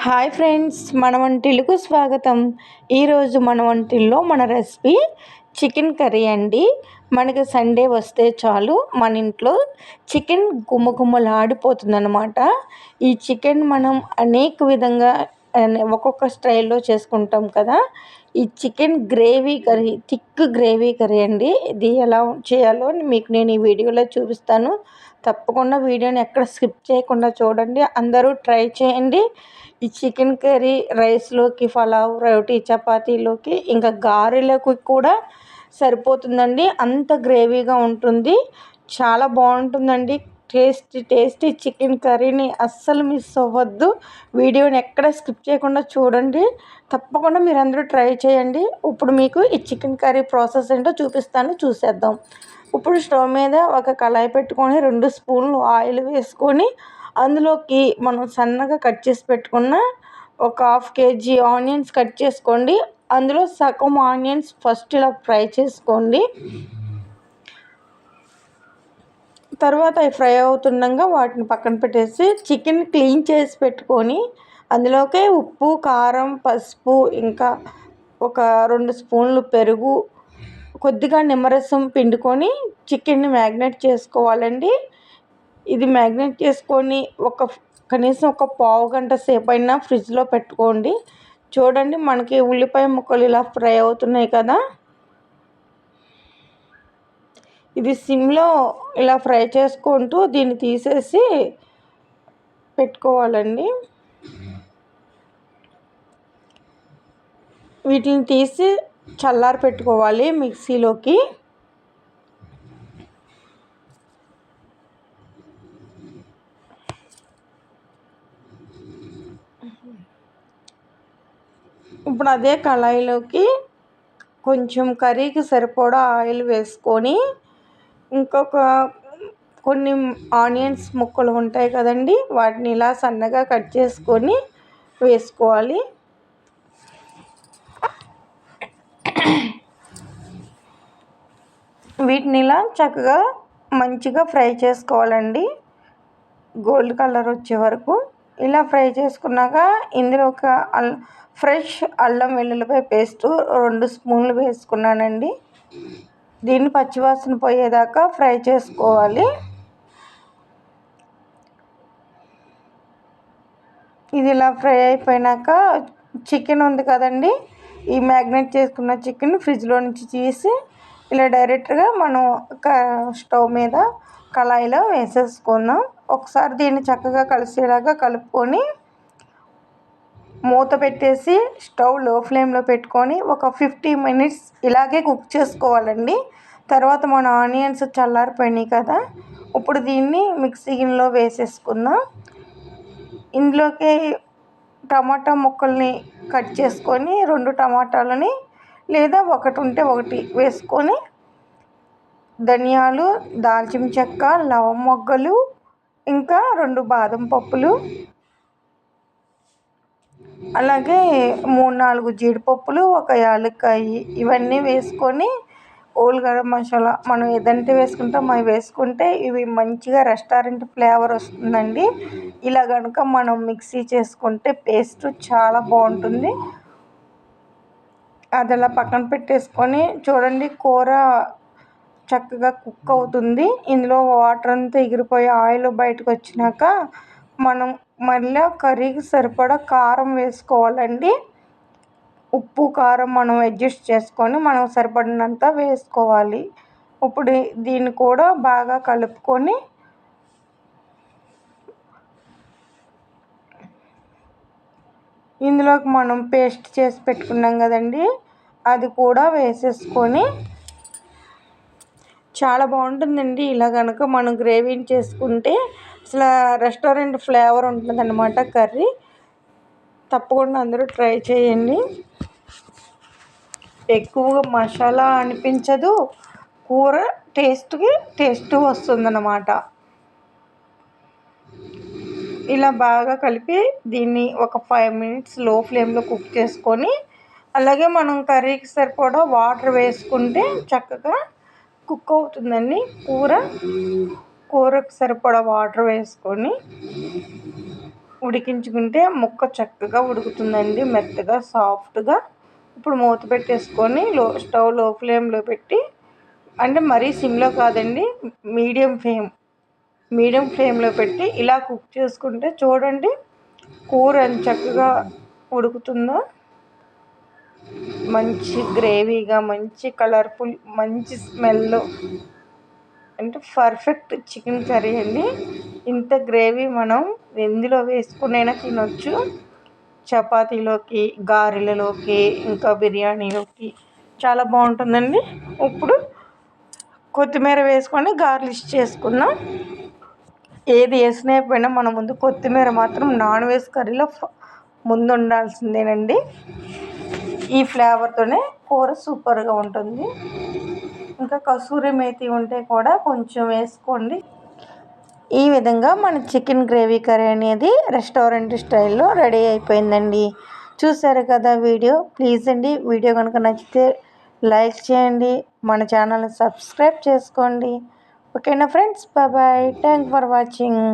Hi friends, మన వంటిల్లుకు స్వాగతం. ఈరోజు మన వంటిల్లో మన రెసిపీ చికెన్ కర్రీ అండి. మనకి సండే వస్తే చాలు మన ఇంట్లో చికెన్ గుమ్మగుమ్మలాడిపోతుంది అన్నమాట. ఈ చికెన్ మనం అనేక విధంగా ఒక్కొక్క స్టైల్లో చేసుకుంటాం కదా. ఈ chicken gravy curry, thick gravy curry అండి. ఇది ఎలా చేయాలో మీకు నేను ఈ వీడియోలో చూపిస్తాను. తప్పకుండా వీడియోని ఎక్కడ స్కిప్ చేయకుండా చూడండి. అందరూ ట్రై చేయండి. ఈ చికెన్ కర్రీ రైస్లోకి, పలావ్, రోటీ, చపాతీలోకి, ఇంకా గారెలకు కూడా సరిపోతుందండి. అంత గ్రేవీగా ఉంటుంది. చాలా బాగుంటుందండి. టేస్టీ చికెన్ కర్రీని అస్సలు మిస్ అవ్వద్దు. వీడియోని ఎక్కడ స్కిప్ చేయకుండా చూడండి. తప్పకుండా మీరు అందరూ ట్రై చేయండి. ఇప్పుడు మీకు ఈ చికెన్ కర్రీ ప్రాసెస్ ఏంటో చూపిస్తాను, చూసేద్దాం. ఇప్పుడు స్టవ్ మీద ఒక కళాయి పెట్టుకొని 2 స్పూన్లు ఆయిల్ వేసుకొని అందులోకి మనం సన్నగా కట్ చేసి పెట్టుకున్న ఒక 1/2 kg ఆనియన్స్ కట్ చేసుకోండి. అందులో సగం ఆనియన్స్ ఫస్ట్ ఇలా ఫ్రై చేసుకోండి. తర్వాత అవి ఫ్రై అవుతుండగా వాటిని పక్కన పెట్టేసి చికెన్ క్లీన్ చేసి పెట్టుకొని అందులోకి ఉప్పు, కారం, పసుపు, ఇంకా ఒక 2 స్పూన్లు పెరుగు, కొద్దిగా నిమ్మరసం పిండుకొని చికెన్ని మ్యాగ్నేట్ చేసుకోవాలండి. ఇది మ్యాగ్నేట్ చేసుకొని కనీసం ఒక పావు గంట సేపు అయినా ఫ్రిడ్జ్లో పెట్టుకోండి. చూడండి, మనకి ఉల్లిపాయ ముక్కలు ఇలా ఫ్రై అవుతున్నాయి కదా. ఇది సిమ్లో ఇలా ఫ్రై చేసుకుంటూ దీన్ని తీసేసి పెట్టుకోవాలండి. వీటిని తీసి చల్లారి పెట్టుకోవాలి మిక్సీలోకి. ఇప్పుడు అదే కళాయిలోకి కొంచెం కర్రీకి సరిపడా ఆయిల్ వేసుకొని ఇంకొక కొన్ని ఆనియన్స్ ముక్కలు ఉంటాయి కదండి, వాటిని ఇలా సన్నగా కట్ చేసుకొని వేసుకోవాలి. వీటిని ఇలా చక్కగా మంచిగా ఫ్రై చేసుకోవాలండి, గోల్డ్ కలర్ వచ్చే వరకు. ఇలా ఫ్రై చేసుకున్నాక ఇందులో ఒక ఫ్రెష్ అల్లం వెల్లుల్లిపాయ పేస్టు 2 స్పూన్లు వేసుకున్నానండి. దీన్ని పచ్చివాసన పోయేదాకా ఫ్రై చేసుకోవాలి. ఇది ఇలా ఫ్రై అయిపోయినాక చికెన్ ఉంది కదండి, ఈ మ్యాగ్నేట్ చేసుకున్న చికెన్ ఫ్రిడ్జ్లో నుంచి తీసి ఇలా డైరెక్ట్గా మనం స్టవ్ మీద కళాయిలో వేసేసుకుందాం. ఒకసారి దీన్ని చక్కగా కలిసేలాగా కలుపుకొని మూత పెట్టేసి స్టవ్ లో ఫ్లేమ్లో పెట్టుకొని ఒక 50 minutes ఇలాగే కుక్ చేసుకోవాలండి. తర్వాత మన ఆనియన్స్ చల్లారిపోయినాయి కదా, ఇప్పుడు దీన్ని మిక్సీ గిన్నెలో వేసేసుకుందాం. ఇందులోకి టమాటా ముక్కల్ని కట్ చేసుకొని 2 టమాటాలని లేదా ఒకటి ఉంటే ఒకటి వేసుకొని ధనియాలు, దాల్చిన చెక్క, లవం మొగ్గలు, ఇంకా 2 బాదం పప్పులు, అలాగే 3-4 జీడిపప్పులు, ఒక యాలక్కాయ, ఇవన్నీ వేసుకొని హోల్ గరం మసాలా మనం ఏదంటే వేసుకుంటాం అవి వేసుకుంటే ఇవి మంచిగా రెస్టారెంట్ ఫ్లేవర్ వస్తుందండి. ఇలా కనుక మనం మిక్సీ చేసుకుంటే పేస్ట్ చాలా బాగుంటుంది. అది అలా పక్కన పెట్టేసుకొని చూడండి, కూర చక్కగా కుక్ అవుతుంది. ఇందులో వాటర్ అంతా ఎగిరిపోయి ఆయిల్ బయటకు వచ్చినాక మనం మళ్ళీ కర్రీకి సరిపడా కారం వేసుకోవాలండి. ఉప్పు, కారం మనం అడ్జస్ట్ చేసుకొని మనం సరిపడినంత వేసుకోవాలి. ఇప్పుడు దీన్ని కూడా బాగా కలుపుకొని ఇందులోకి మనం పేస్ట్ చేసి పెట్టుకున్నాం కదండి, అది కూడా వేసేసుకొని చాలా బాగుంటుందండి. ఇలా కనుక మనం గ్రేవీని చేసుకుంటే అసలు రెస్టారెంట్ ఫ్లేవర్ ఉంటుందన్నమాట కర్రీ. తప్పకుండా అందరూ ట్రై చేయండి. ఎక్కువగా మసాలా అనిపించదు, కూర టేస్ట్ వస్తుందన్నమాట. ఇలా బాగా కలిపి దీన్ని ఒక 5 minutes లో ఫ్లేమ్లో కుక్ చేసుకొని అలాగే మనం కర్రీకి సరిపడా వాటర్ వేసుకుంటే చక్కగా కుక్ అవుతుందండి. కూరకు సరిపడా వాటర్ వేసుకొని ఉడికించుకుంటే ముక్క చక్కగా ఉడుకుతుందండి, మెత్తగా సాఫ్ట్గా. ఇప్పుడు మూత పెట్టేసుకొని స్టవ్ లో ఫ్లేమ్లో పెట్టి, అంటే మరీ సిమ్లో కాదండి, మీడియం ఫ్లేమ్లో పెట్టి ఇలా కుక్ చేసుకుంటే చూడండి కూర ఎంత చక్కగా ఉడుకుతుందో. మంచి గ్రేవీగా, మంచి కలర్ఫుల్, మంచి స్మెల్, అంటే పర్ఫెక్ట్ చికెన్ కర్రీ అండి. ఇంత గ్రేవీ మనం ఎందులో వేసుకునైనా తినొచ్చు, చపాతీలోకి, గారెలలోకి, ఇంకా బిర్యానీలోకి చాలా బాగుంటుందండి. ఇప్పుడు కొత్తిమీర వేసుకొని గార్లిష్ చేసుకుందాం. ఏది వేసినపోయినా మన ముందు కొత్తిమీర మాత్రం నాన్ వెజ్ కర్రీలో ముందు ఉండాల్సిందేనండి. ఈ ఫ్లేవర్తోనే కూర సూపర్గా ఉంటుంది. ఇంకా కసూరి మేతి ఉంటే కూడా కొంచెం వేసుకోండి. ఈ విధంగా మన చికెన్ గ్రేవీ కర్రీ అనేది రెస్టారెంట్ స్టైల్లో రెడీ అయిపోయిందండి. చూసారు కదా వీడియో. ప్లీజ్ అండి, వీడియో కనుక నచ్చితే లైక్ చేయండి, మన ఛానల్ని సబ్స్క్రైబ్ చేసుకోండి. ఓకేనా friends, bye. Thank for watching.